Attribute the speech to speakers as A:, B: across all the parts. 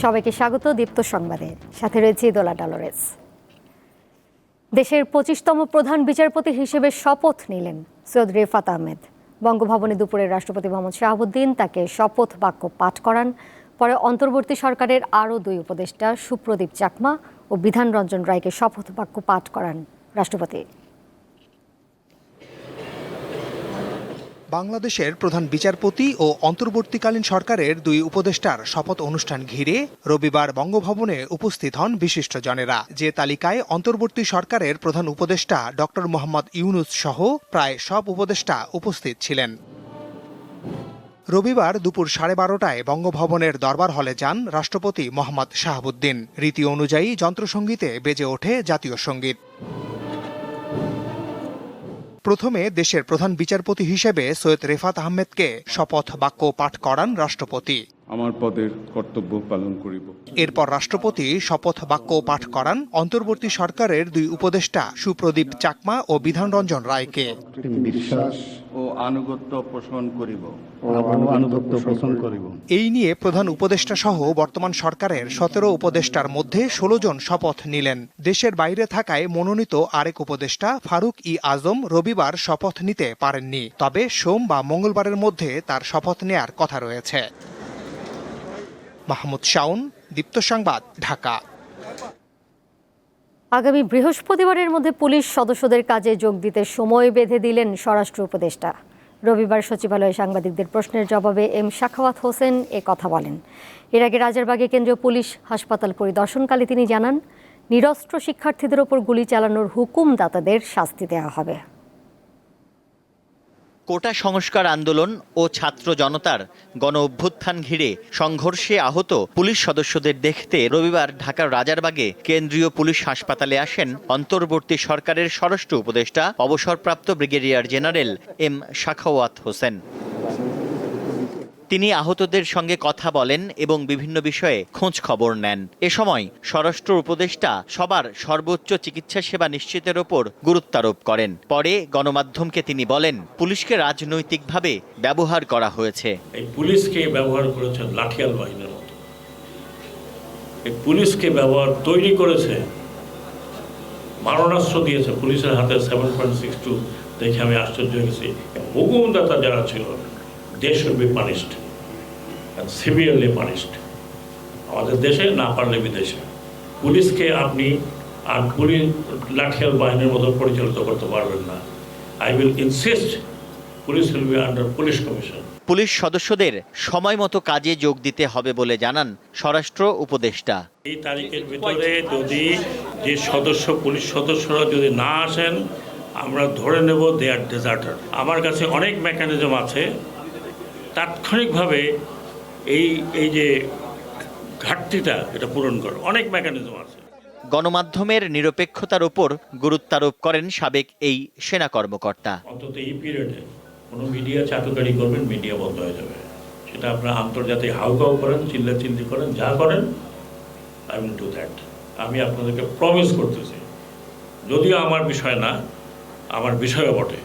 A: সবাইকে স্বাগত দীপ্ত সংবাদে, সাথে রয়েছে দোলা ডলরেস। দেশের 25তম প্রধান বিচারপতি হিসেবে শপথ নিলেন সৈয়দ রেফাত আহমেদ। বঙ্গভবনে দুপুরে রাষ্ট্রপতি মোহাম্মদ শাহাবুদ্দিন তাকে শপথ বাক্য পাঠ করান। পরে অন্তর্বর্তী সরকারের আরও 2 উপদেষ্টা সুপ্রদীপ চাকমা ও বিধান রঞ্জন রায়কে শপথ বাক্য পাঠ করান রাষ্ট্রপতি।
B: বাংলাদেশের প্রধান বিচারপতি ও অন্তর্বর্তীকালীন সরকারের 2 উপদেষ্টার শপথ অনুষ্ঠান ঘিরে রবিবার বঙ্গভবনে উপস্থিত হন বিশিষ্টজনেরা। যে তালিকায় অন্তর্বর্তী সরকারের প্রধান উপদেষ্টা ডক্টর মোহাম্মদ ইউনুস সহ প্রায় সব উপদেষ্টা উপস্থিত ছিলেন। রবিবার দুপুর 12:30টায় বঙ্গভবনের দরবার হলে যান রাষ্ট্রপতি মোহাম্মদ শাহাবুদ্দিন। রীতি অনুযায়ী যন্ত্রসঙ্গীতে বেজে ওঠে জাতীয় সঙ্গীত। প্রথমে দেশের প্রধান বিচারপতি হিসেবে সৈয়দ রেফাত আহমেদকে শপথ বাক্য পাঠ করান রাষ্ট্রপতি।
C: আমার পদের কর্তব্য পালন করিব।
B: এরপর রাষ্ট্রপতি শপথ বাক্য পাঠ করান অন্তর্বর্তী সরকারের 2 উপদেষ্টা সুপ্রদীপ চাকমা ও বিধান রঞ্জন রায়কে।
C: বিশ্বাস ও আনুগত্য পোষণ করিব।
B: এই নিয়ে প্রধান উপদেষ্টা সহ বর্তমান সরকারের 17 উপদেষ্টার মধ্যে 16 জন শপথ নিলেন। দেশের বাইরে থাকায় মনোনীত আরেক উপদেষ্টা ফারুক ই আজম রবিবার শপথ নিতে পারেননি, তবে সোম বা মঙ্গলবারের মধ্যে তার শপথ নেয়ার কথা রয়েছে। মাহমুদ শাওন, দীপ্ত সংবাদ, ঢাকা।
A: আগামী বৃহস্পতিবারের মধ্যে পুলিশ সদস্যদের কাজে যোগ দিতে সময় বেঁধে দিলেন স্বরাষ্ট্র উপদেষ্টা। রবিবার সচিবালয়ে সাংবাদিকদের প্রশ্নের জবাবে এম সাখাওয়াত হোসেন এ কথা বলেন। এর আগে রাজারবাগে কেন্দ্রীয় পুলিশ হাসপাতাল পরিদর্শনকালে তিনি জানান, নিরস্ত্র শিক্ষার্থীদের ওপর গুলি চালানোর হুকুমদাতাদের শাস্তি দেওয়া হবে।
D: কোটা সংস্কার আন্দোলন ও ছাত্র জনতার গণ অভ্যুত্থান ঘিরে সংঘর্ষে আহত পুলিশ সদস্যদের দেখতে রবিবার ঢাকার রাজারবাগে কেন্দ্রীয় পুলিশ হাসপাতালে আসেন অন্তর্বর্তী সরকারের স্বরাষ্ট্র উপদেষ্টা অবসরপ্রাপ্ত brigadier general M Sakhawat Hossain. তিনি আহতদের সঙ্গে কথা বলেন এবং বিভিন্ন বিষয়ে খোঁজ খবর নেন। এ সময় স্বরাষ্ট্র উপদেষ্টা সবার সর্বোচ্চ চিকিৎসা সেবা নিশ্চিতের ওপর গুরুত্বারোপ করেন। পরে গণমাধ্যমকে তিনি বলেন, পুলিশকে রাজনৈতিকভাবে ব্যবহার করা হয়েছে।
E: এই পুলিশকে ব্যবহার করেছে লাঠিয়াল বাহিনীর মতো। এই পুলিশকে ব্যবহার তৈরি করেছে, মারণাস্ত্র দিয়েছে পুলিশের হাতে। 7.62 দেখে আমি আশ্চর্য হয়ে গেছি। হুকুমদাতা যারা ছিল, they should be punished and severely punished. আমাদের দেশে না পারলে বিদেশে পুলিশকে আপনি আর পুলিশ লাঠিয়াল বাহিনীর মতো পরিচালিত করতে পারবেন না। I will insist police will be under police commission.
D: Police সদস্যদের সময় মতো কাজে যোগ দিতে হবে বলে জানান স্বরাষ্ট্র উপদেষ্টা।
E: এই তারিখের ভিতরে যদি যে পুলিশ সদস্যরা যদি না আসেন, আমরা ধরে নেব দে আর ডেজার্টার। আমার কাছে অনেক মেকানিজম আছে তাৎক্ষণিকভাবে এই যে ঘাটতিটা এটা পূরণ করে, অনেক মেকানিজম আছে।
D: গণমাধ্যমের নিরপেক্ষতার উপর গুরুত্বারোপ করেন সাবেক এই সেনা কর্মকর্তা।
E: অন্তত এই পিরিয়ডে কোনো মিডিয়া চাটুকারি করবেন, মিডিয়া বন্ধ হয়ে যাবে। সেটা আপনারা আন্তর্জাতিক হাউকাউ করেন, চিল্লাচিল্লি করেন, যা করেন, আই উইল ডু দ্যাট। আমি আপনাদেরকে প্রমিস করতেছি, যদিও আমার বিষয় না, আমার বিষয়ও বটে।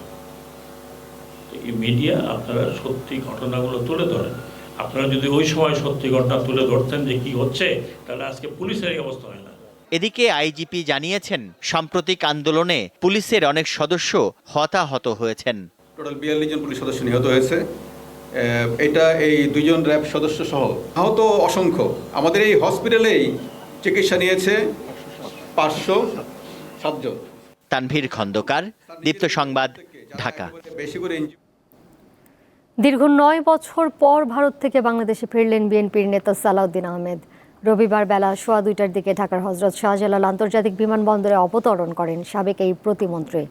E: এই মিডিয়া আপনারা সত্যি ঘটনাগুলো তুলে ধরেন। আপনারা যদি ওই সময় সত্যি ঘটনা তুলে ধরতেন যে কি হচ্ছে, তাহলে আজকে পুলিশের এই অবস্থা হয় না।
D: এদিকে আইজিপি জানিয়েছেন, সাম্প্রতিক আন্দোলনে পুলিশের অনেক সদস্য হতাহত হয়েছেন।
F: টোটাল 42 জন পুলিশ সদস্য নিহত হয়েছে। এটা এই 2 জন র্যাব সদস্য সহ আহত অসংখ্য। আমাদের এই হসপিটালেই চিকিৎসা নিয়েছে 507 জন।
D: তানভীর খন্দকার, দীপ্ত সংবাদ, ঢাকা।
A: দীর্ঘ 9 বছর পর ভারত থেকে বাংলাদেশে ফিরলেন বিএনপির নেতা সালাউদ্দিন আহমেদ। রবিবার বেলা 2:15টার দিকে ঢাকার হযরত শাহজালাল আন্তর্জাতিক বিমানবন্দরে অবতরণ করেন সাবেক এই প্রতিমন্ত্রী।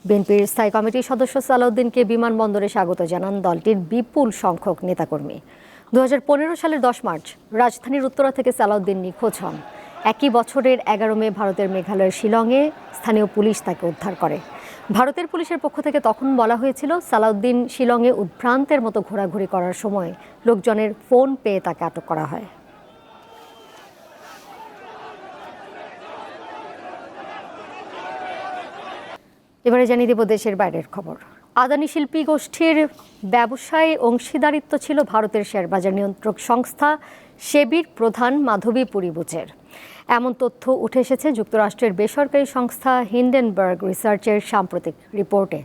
A: বিএনপির স্থায়ী কমিটির সদস্য সালাউদ্দিনকে বিমানবন্দরে স্বাগত জানান দলটির বিপুল সংখ্যক নেতাকর্মী। 2015 সালের 10 মার্চ রাজধানীর উত্তরা থেকে সালাউদ্দিন নিখোঁজ হন। একই বছরের 11 মে ভারতের মেঘালয়ের শিলংয়ে স্থানীয় পুলিশ তাকে উদ্ধার করে। ভারতের পুলিশের পক্ষ থেকে তখন বলা হয়েছিল, সালাউদ্দিন শিলংয়ে উদ্ভ্রান্তের মতো ঘোরাঘুরি করার সময় লোকজনের ফোন পেয়ে তাকে আটক করা হয়। এবারে জানিয়ে দেব দেশের বাইরের খবর। আদানি শিল্পী গোষ্ঠীর ব্যবসায় অংশীদারিত্ব ছিল ভারতের শেয়ারবাজার নিয়ন্ত্রক সংস্থা সেবির প্রধান মাধবীপুরী বুচের। এমন তথ্য উঠে এসেছে যুক্তরাষ্ট্রের বেসরকারি সংস্থা হিন্ডেনবার্গ রিসার্চের সাম্প্রতিক রিপোর্টে।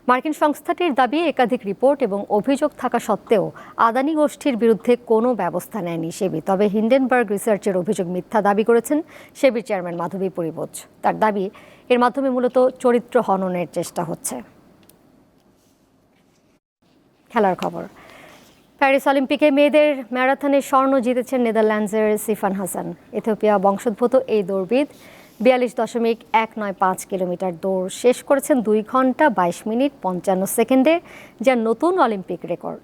A: মার্কিন সংস্থাটির দাবি, একাধিক রিপোর্ট এবং অভিযোগ থাকা সত্ত্বেও আদানি গোষ্ঠীর বিরুদ্ধে কোনো ব্যবস্থা নেয়নি সেবি। তবে হিন্ডেনবার্গ রিসার্চের অভিযোগ মিথ্যা দাবি করেছেন সেবির চেয়ারম্যান মাধবীপুরী বুচ। তার দাবি, এর মাধ্যমে মূলত চরিত্র হননের চেষ্টা হচ্ছে। খেলার খবর। প্যারিস অলিম্পিকে মেয়েদের ম্যারাথনে স্বর্ণ জিতেছেন নেদারল্যান্ডসের সিফান হাসান। ইথিওপিয়া বংশোদ্ভূত এই দৌড়বিদ 42.195 কিলোমিটার দৌড় শেষ করেছেন 2 ঘন্টা 22 মিনিট 55 সেকেন্ডে, যা নতুন অলিম্পিক রেকর্ড।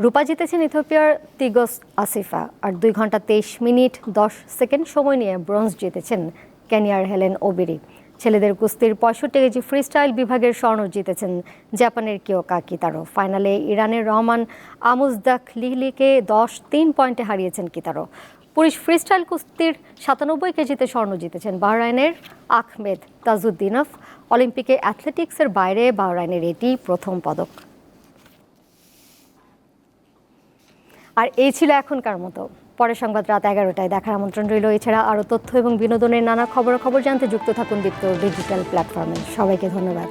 A: রূপা জিতেছেন ইথিওপিয়ার তিগস আসিফা, আর 2 ঘন্টা 23 মিনিট 10 সেকেন্ড সময় নিয়ে ব্রোঞ্জ জিতেছেন কেনিয়ার হেলেন ওবিরি। ছেলেদের কুস্তির 65 কেজি ফ্রিস্টাইল বিভাগের স্বর্ণ জিতেছেন জাপানের কিয়োকা কিতারো। ফাইনালে ইরানের রহমান আমুজদাখলিলিকে 10-3 পয়েন্টে হারিয়েছেন কিতারো। পুরুষ ফ্রিস্টাইল কুস্তির 97 কেজিতে স্বর্ণ জিতেছেন বাহরাইনের আহমেদ তাজউদ্দিনভ। অলিম্পিকে অ্যাথলেটিক্সের বাইরে বাহরাইনের এটি প্রথম পদক। আর এই ছিল এখনকার মতো। পরের সংবাদ রাত 11টায় দেখার আমন্ত্রণ রইল। এছাড়া আরও তথ্য এবং বিনোদনের নানা খবরাখবর জানতে যুক্ত থাকুন দীপ্ত ডিজিটাল প্ল্যাটফর্মে। সবাইকে ধন্যবাদ।